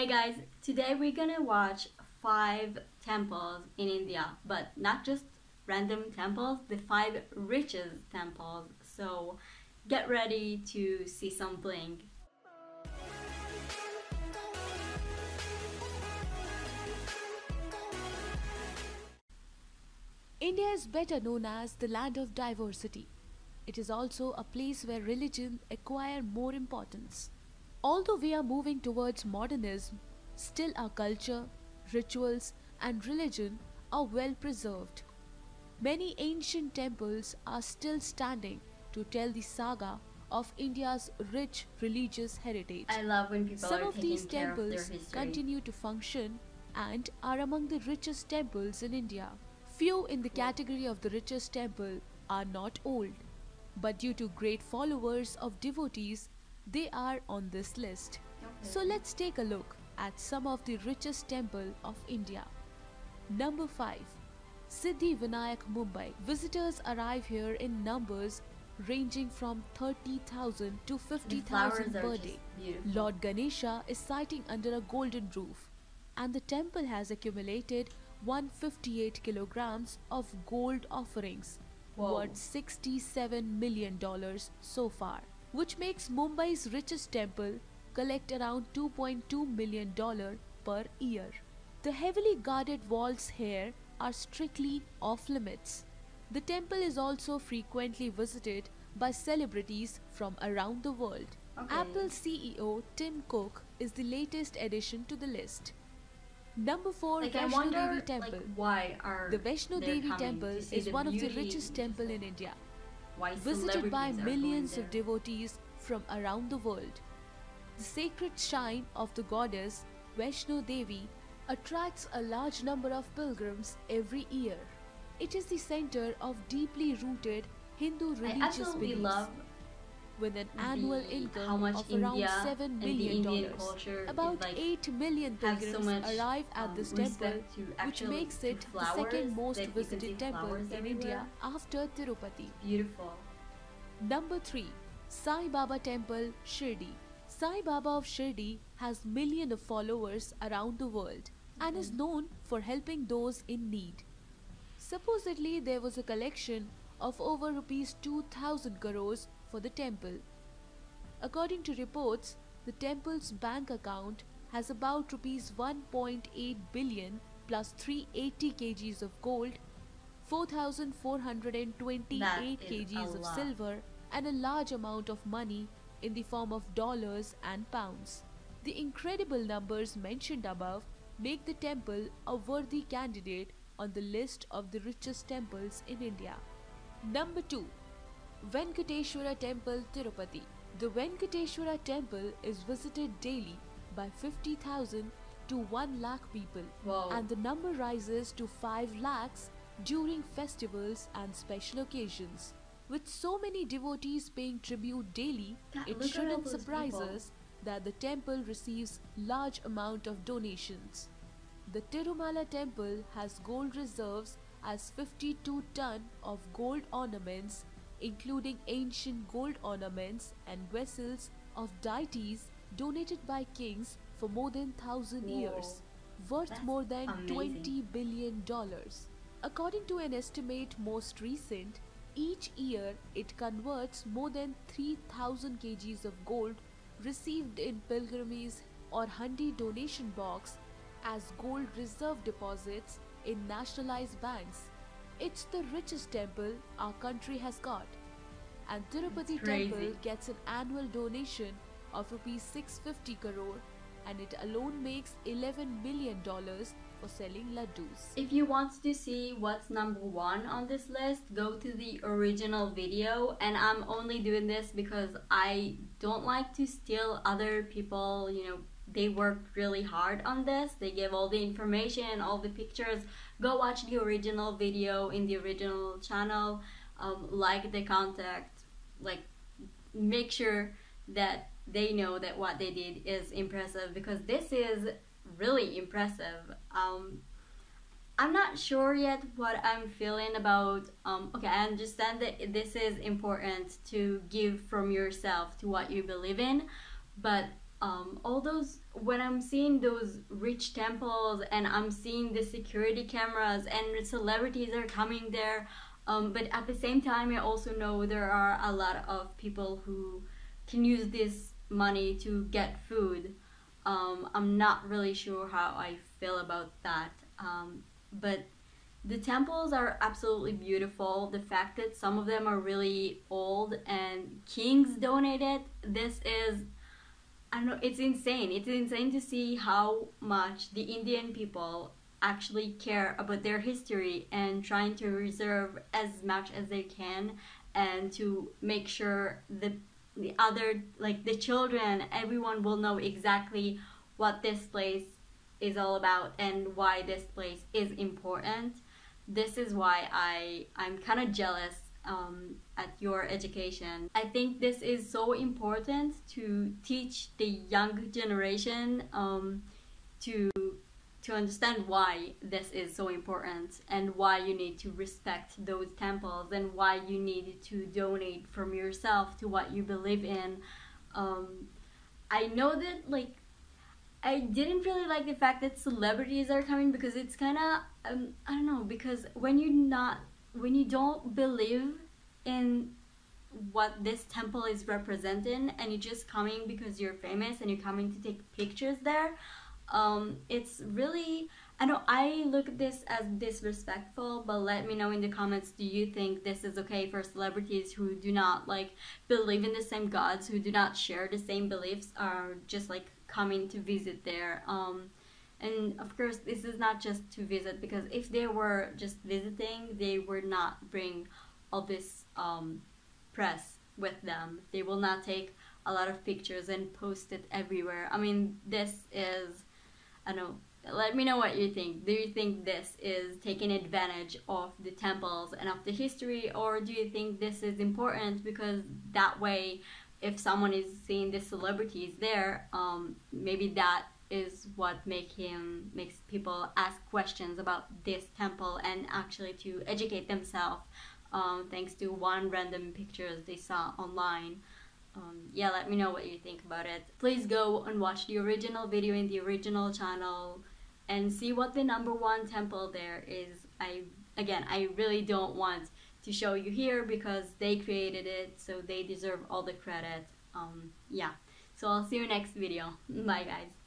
Hey guys, today we're gonna watch 5 temples in India, but not just random temples, the 5 richest temples. So get ready to see some bling. India is better known as the land of diversity. It is also a place where religion acquire more importance. Although we are moving towards modernism, still our culture, rituals and religion are well preserved. Many ancient temples are still standing to tell the saga of India's rich religious heritage. I love when people Some are of these taking care of their temples history. continue to function and are among the richest temples in India. Few in the category of the richest temple are not old, but due to great followers of devotees, they are on this list. So let's take a look at some of the richest temple of India. Number 5. Siddhi Vinayak, Mumbai. Visitors arrive here in numbers ranging from 30,000 to 50,000 per day. Beautiful. Lord Ganesha is siting under a golden roof, and the temple has accumulated 158 kilograms of gold offerings Whoa. worth $67 million so far, which makes Mumbai's richest temple collect around $2.2 million per year. The heavily guarded vaults here are strictly off limits. The temple is also frequently visited by celebrities from around the world. Okay. Apple CEO Tim Cook is the latest addition to the list. Number 4. I Vaishno wonder, Devi Temple. why are The Vaishno they Devi coming Temple to see is one of the beauty? richest temples in India, Why visited by celebrities are millions going of there? devotees from around the world. The sacred shrine of the goddess Vaishno Devi attracts a large number of pilgrims every year. It is the center of deeply rooted Hindu I religious absolutely beliefs, love with an annual how income much of around India $7 and the million. Indian culture is About like 8 million have so pilgrims much, arrive at this temple, respect to which actually makes to it the flowers, second most that you can see visited temple flowers in everywhere. India after Tirupati. Beautiful. Number 3. Sai Baba Temple, Shirdi. Sai Baba of Shirdi has millions of followers around the world and is known for helping those in need. Supposedly there was a collection of over rupees 2000 crores for the temple. According to reports, the temple's bank account has about rupees 1.8 billion plus 380 kgs of gold, 4,428 That is kgs a of lot. silver and a large amount of money in the form of dollars and pounds. The incredible numbers mentioned above make the temple a worthy candidate on the list of the richest temples in India. Number 2. Venkateshwara Temple, Tirupati. The Venkateshwara Temple is visited daily by 50,000 to 1 lakh people, Whoa. and the number rises to 5 lakhs during festivals and special occasions. With so many devotees paying tribute daily, Look it at all shouldn't those surprise people. us that the temple receives large amount of donations. The Tirumala temple has gold reserves as 52 ton of gold ornaments, including ancient gold ornaments and vessels of deities donated by kings for more than 1,000 Whoa. years, worth That's more than amazing. $20 billion. According to an estimate most recent, each year it converts more than 3,000 kgs of gold received in pilgrimage or hundi donation box as gold reserve deposits in nationalized banks. It's the richest temple our country has got. And Tirupati It's crazy. temple gets an annual donation of rupees 650 crore, and it alone makes $11 million for selling laddus. If you want to see what's number 1 on this list, go to the original video. And I'm only doing this because I don't like to steal other people, they worked really hard on this. They gave all the information, all the pictures. Go watch the original video in the original channel. Like the contact, make sure that they know that what they did is impressive, because this is really impressive. I'm not sure yet what I'm feeling about, okay, I understand that this is important to give from yourself to what you believe in, but all those, when I'm seeing those rich temples and I'm seeing the security cameras and celebrities are coming there, but at the same time I also know there are a lot of people who can use this money to get food. I'm not really sure how I feel about that, but the temples are absolutely beautiful. The fact that some of them are really old and kings donated, this is, I don't know, it's insane. It's insane to see how much the Indian people actually care about their history and trying to reserve as much as they can, and to make sure the other, like the children, everyone will know exactly what this place is all about and why this place is important. This is why I'm kind of jealous at your education. I think this is so important to teach the young generation to understand why this is so important and why you need to respect those temples and why you need to donate from yourself to what you believe in. I know that, like, I didn't really like the fact that celebrities are coming, because it's kind of I don't know, because when you don't believe in what this temple is representing and you're just coming because you're famous and you're coming to take pictures there, it's really, I know I look at this as disrespectful, but let me know in the comments, do you think this is okay for celebrities who do not like believe in the same gods, who do not share the same beliefs, are just like coming to visit there? And of course this is not just to visit, because if they were just visiting, they would not bring all this press with them. They will not take a lot of pictures and post it everywhere. I mean, this is, I don't know, let me know what you think. Do you think this is taking advantage of the temples and of the history, or do you think this is important because that way if someone is seeing the celebrities there, maybe that is what makes people ask questions about this temple and actually to educate themselves, thanks to one random pictures they saw online. Yeah, let me know what you think about it. Please go and watch the original video in the original channel and see what the #1 temple there is. I really don't want to show you here because they created it, so they deserve all the credit. Yeah, so I'll see you next video. Bye guys.